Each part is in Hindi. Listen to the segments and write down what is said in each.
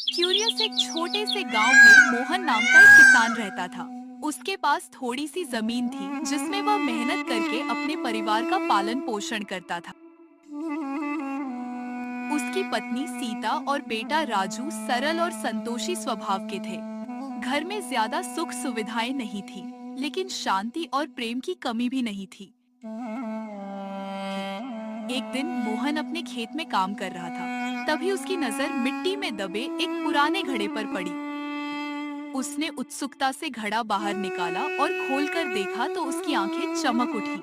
क्यूरियस एक छोटे से गांव में मोहन नाम का एक किसान रहता था। उसके पास थोड़ी सी जमीन थी जिसमें वह मेहनत करके अपने परिवार का पालन पोषण करता था। उसकी पत्नी सीता और बेटा राजू सरल और संतोषी स्वभाव के थे। घर में ज्यादा सुख सुविधाएं नहीं थी, लेकिन शांति और प्रेम की कमी भी नहीं थी। एक दिन मोहन अपने खेत में काम कर रहा था। तभी उसकी नजर मिट्टी में दबे एक पुराने घड़े पर पड़ी। उसने उत्सुकता से घड़ा बाहर निकाला और खोलकर देखा तो उसकी आंखें चमक उठी।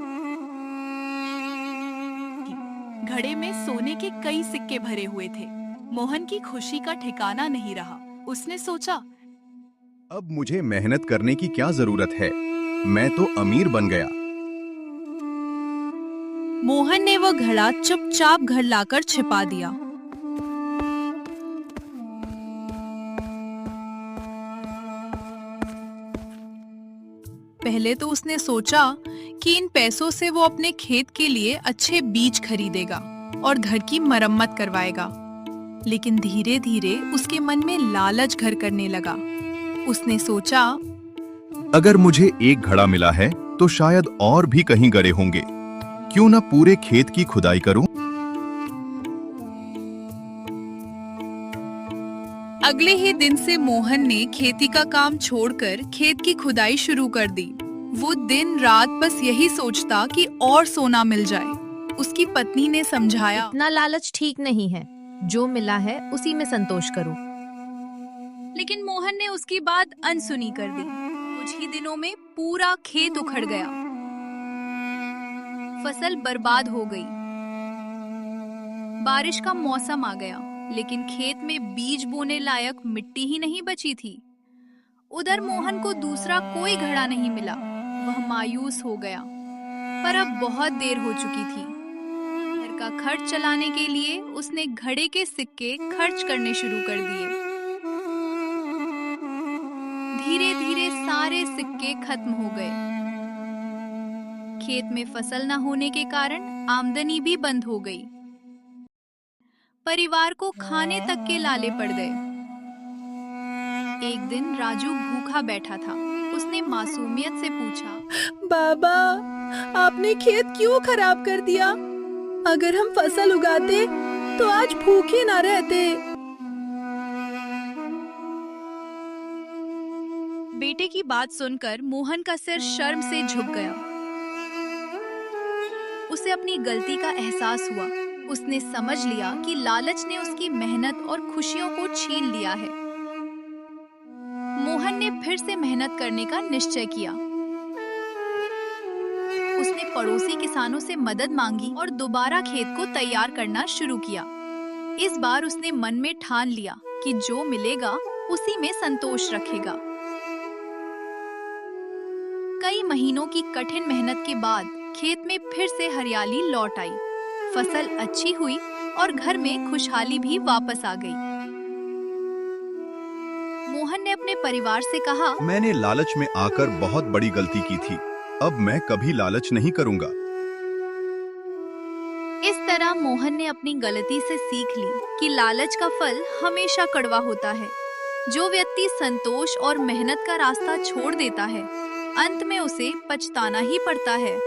घड़े में सोने के कई सिक्के भरे हुए थे। मोहन की खुशी का ठिकाना नहीं रहा। उसने सोचा, अब मुझे मेहनत करने की क्या जरूरत है, मैं तो अमीर बन गया। मोहन ने वो घड़ा चुपचाप घर लाकर छिपा दिया। पहले तो उसने सोचा कि इन पैसों से वो अपने खेत के लिए अच्छे बीज खरीदेगा और घर की मरम्मत करवाएगा। लेकिन धीरे धीरे उसके मन में लालच घर करने लगा। उसने सोचा, अगर मुझे एक घड़ा मिला है तो शायद और भी कहीं गड़े होंगे, क्यों ना पूरे खेत की खुदाई करूं। अगले ही दिन से मोहन ने खेती का काम छोड़कर खेत की खुदाई शुरू कर दी। वो दिन रात बस यही सोचता कि और सोना मिल जाए। उसकी पत्नी ने समझाया, इतना लालच ठीक नहीं है, जो मिला है उसी में संतोष करो। लेकिन मोहन ने उसकी बात अनसुनी कर दी। कुछ ही दिनों में पूरा खेत उखड़ गया। फसल बर्बाद हो गई। बारिश का मौसम आ गया, लेकिन खेत में बीज बोने लायक मिट्टी ही नहीं बची थी। उधर मोहन को दूसरा कोई घड़ा नहीं मिला। वह मायूस हो गया, पर अब बहुत देर हो चुकी थी। घर का खर्च चलाने के लिए उसने घड़े के सिक्के खर्च करने शुरू कर दिए। धीरे धीरे सारे सिक्के खत्म हो गए। खेत में फसल न होने के कारण आमदनी भी बंद हो गई। परिवार को खाने तक के लाले पड़ गए। एक दिन राजू भूखा बैठा था। उसने मासूमियत से पूछा, बाबा, आपने खेत क्यों खराब कर दिया? अगर हम फसल उगाते तो आज भूखे ना रहते। बेटे की बात सुनकर मोहन का सिर शर्म से झुक गया। उसे अपनी गलती का एहसास हुआ। उसने समझ लिया कि लालच ने उसकी मेहनत और खुशियों को छीन लिया है। मोहन ने फिर से मेहनत करने का निश्चय किया। उसने पड़ोसी किसानों से मदद मांगी और दोबारा खेत को तैयार करना शुरू किया। इस बार उसने मन में ठान लिया कि जो मिलेगा उसी में संतोष रखेगा। कई महीनों की कठिन मेहनत के बाद खेत में फिर से हरियाली लौट आई। फसल अच्छी हुई और घर में खुशहाली भी वापस आ गई। मोहन ने अपने परिवार से कहा, मैंने लालच में आकर बहुत बड़ी गलती की थी, अब मैं कभी लालच नहीं करूंगा। इस तरह मोहन ने अपनी गलती से सीख ली कि लालच का फल हमेशा कड़वा होता है। जो व्यक्ति संतोष और मेहनत का रास्ता छोड़ देता है, अंत में उसे पछताना ही पड़ता है।